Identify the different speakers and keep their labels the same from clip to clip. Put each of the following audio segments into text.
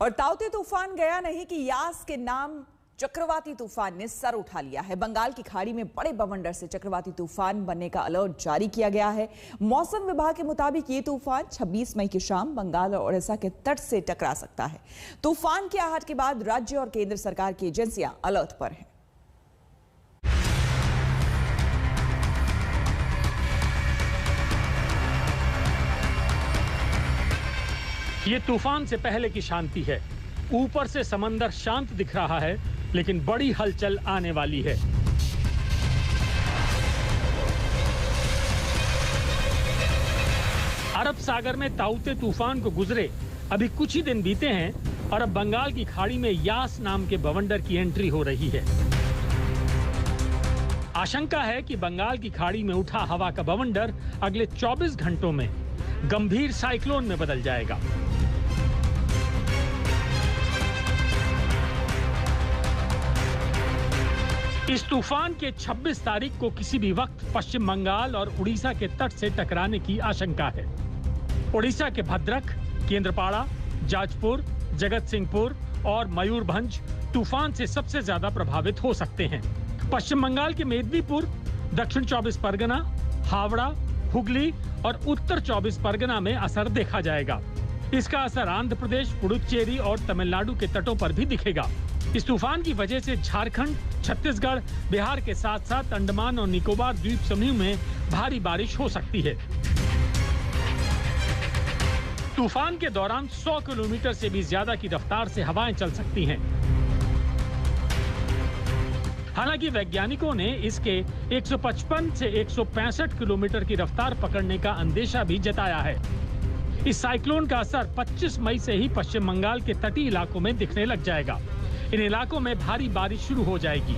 Speaker 1: और ताउते तूफान गया नहीं कि यास के नाम चक्रवाती तूफान ने सर उठा लिया है। बंगाल की खाड़ी में बड़े बवंडर से चक्रवाती तूफान बनने का अलर्ट जारी किया गया है। मौसम विभाग के मुताबिक ये तूफान 26 मई की शाम बंगाल और ओडिशा के तट से टकरा सकता है। तूफान की आहट के बाद राज्य और केंद्र सरकार की एजेंसियां अलर्ट पर हैं।
Speaker 2: ये तूफान से पहले की शांति है। ऊपर से समंदर शांत दिख रहा है, लेकिन बड़ी हलचल आने वाली है। अरब सागर में ताउते तूफान को गुजरे अभी कुछ ही दिन बीते हैं और अब बंगाल की खाड़ी में यास नाम के बवंडर की एंट्री हो रही है। आशंका है कि बंगाल की खाड़ी में उठा हवा का बवंडर अगले 24 घंटों में गंभीर साइक्लोन में बदल जाएगा। इस तूफान के 26 तारीख को किसी भी वक्त पश्चिम बंगाल और उड़ीसा के तट से टकराने की आशंका है। उड़ीसा के भद्रक, केंद्रपाड़ा, जाजपुर, जगत सिंहपुर और मयूरभंज तूफान से सबसे ज्यादा प्रभावित हो सकते हैं। पश्चिम बंगाल के मेदिनीपुर, दक्षिण 24 परगना, हावड़ा, हुगली और उत्तर 24 परगना में असर देखा जाएगा। इसका असर आंध्र प्रदेश, पुडुचेरी और तमिलनाडु के तटों पर भी दिखेगा। इस तूफान की वजह से झारखंड, छत्तीसगढ़, बिहार के साथ साथ अंडमान और निकोबार द्वीप समूह में भारी बारिश हो सकती है। तूफान के दौरान 100 किलोमीटर से भी ज्यादा की रफ्तार से हवाएं चल सकती हैं। हालांकि वैज्ञानिकों ने इसके 155 से 165 किलोमीटर की रफ्तार पकड़ने का अंदेशा भी जताया है। इस साइक्लोन का असर 25 मई से ही पश्चिम बंगाल के तटीय इलाकों में दिखने लग जाएगा। इन इलाकों में भारी बारिश शुरू हो जाएगी।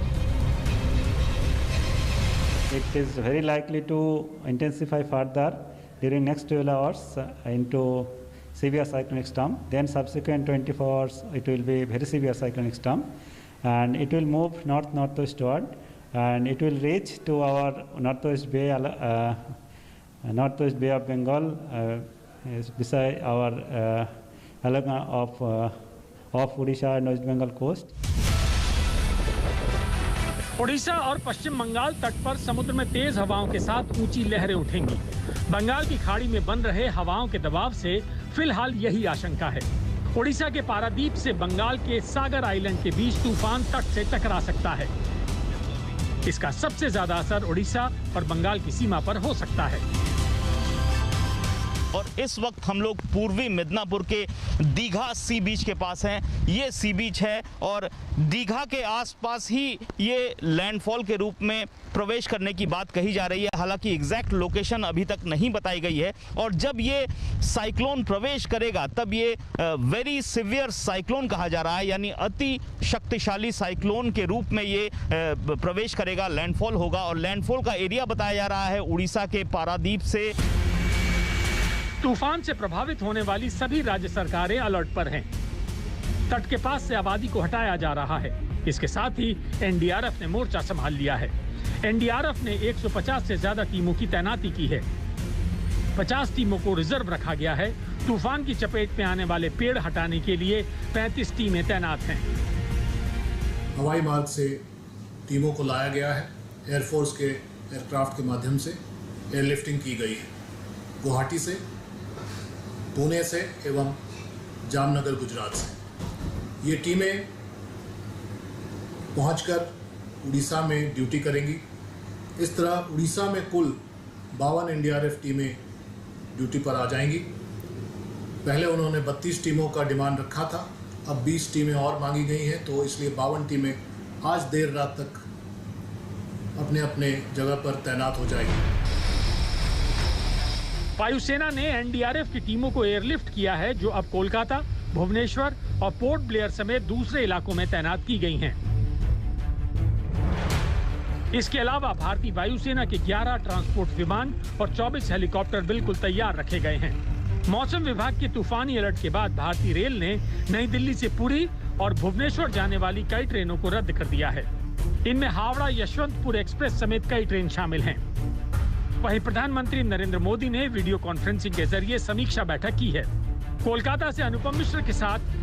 Speaker 3: It is very likely to intensify further during next 12 hours into severe cyclonic storm. Then subsequent 24 hours it will be very severe cyclonic storm, and it will move northwestward, and it will reach to our northwest bay of Bengal, beside our of Odisha and West Bengal coast.
Speaker 2: Odisha और पश्चिम बंगाल तट पर समुद्र में तेज हवाओं के साथ ऊंची लहरें उठेंगी। बंगाल की खाड़ी में बन रहे हवाओं के दबाव से फिलहाल यही आशंका है। ओडिशा के पारादीप से बंगाल के सागर आइलैंड के बीच तूफान तट से टकरा सकता है। इसका सबसे ज्यादा असर ओडिशा और बंगाल की सीमा पर हो सकता है।
Speaker 4: और इस वक्त हम लोग पूर्वी मिदनापुर के दीघा सी बीच के पास हैं। ये सी बीच है और दीघा के आसपास ही ये लैंडफॉल के रूप में प्रवेश करने की बात कही जा रही है। हालांकि एग्जैक्ट लोकेशन अभी तक नहीं बताई गई है। और जब ये साइक्लोन प्रवेश करेगा तब ये वेरी सिवियर साइक्लोन कहा जा रहा है, यानी अति शक्तिशाली साइक्लोन के रूप में ये प्रवेश करेगा, लैंडफॉल होगा। और लैंडफॉल का एरिया बताया जा रहा है उड़ीसा के पारादीप से।
Speaker 2: तूफान से प्रभावित होने वाली सभी राज्य सरकारें अलर्ट पर हैं। तट के पास से आबादी को हटाया जा रहा है। इसके साथ ही एनडीआरएफ ने मोर्चा संभाल लिया है। एनडीआरएफ ने 150 से ज्यादा टीमों की तैनाती की है। 50 टीमों को रिजर्व रखा गया है। तूफान की चपेट में आने वाले पेड़ हटाने के लिए 35 टीमें तैनात हैं।
Speaker 5: हवाई मार्ग से टीमों को लाया गया है। एयरफोर्स के एयरक्राफ्ट के माध्यम से एयरलिफ्टिंग की गई है। गुवाहाटी से, पुणे से एवं जामनगर गुजरात से ये टीमें पहुंचकर उड़ीसा में ड्यूटी करेंगी। इस तरह उड़ीसा में कुल 52 एनडीआरएफ टीमें ड्यूटी पर आ जाएंगी। पहले उन्होंने 32 टीमों का डिमांड रखा था, अब 20 टीमें और मांगी गई हैं, तो इसलिए 52 टीमें आज देर रात तक अपने अपने जगह पर तैनात हो जाएंगी।
Speaker 2: वायुसेना ने एनडीआरएफ की टीमों को एयरलिफ्ट किया है, जो अब कोलकाता, भुवनेश्वर और पोर्ट ब्लेयर समेत दूसरे इलाकों में तैनात की गई हैं। इसके अलावा भारतीय वायुसेना के 11 ट्रांसपोर्ट विमान और 24 हेलीकॉप्टर बिल्कुल तैयार रखे गए हैं। मौसम विभाग के तूफानी अलर्ट के बाद भारतीय रेल ने नई दिल्ली से पुरी और भुवनेश्वर जाने वाली कई ट्रेनों को रद्द कर दिया है। इनमें हावड़ा यशवंतपुर एक्सप्रेस समेत कई ट्रेन शामिल हैं। वहीं प्रधानमंत्री नरेंद्र मोदी ने वीडियो कॉन्फ्रेंसिंग के जरिए समीक्षा बैठक की है। कोलकाता से अनुपम मिश्र के साथ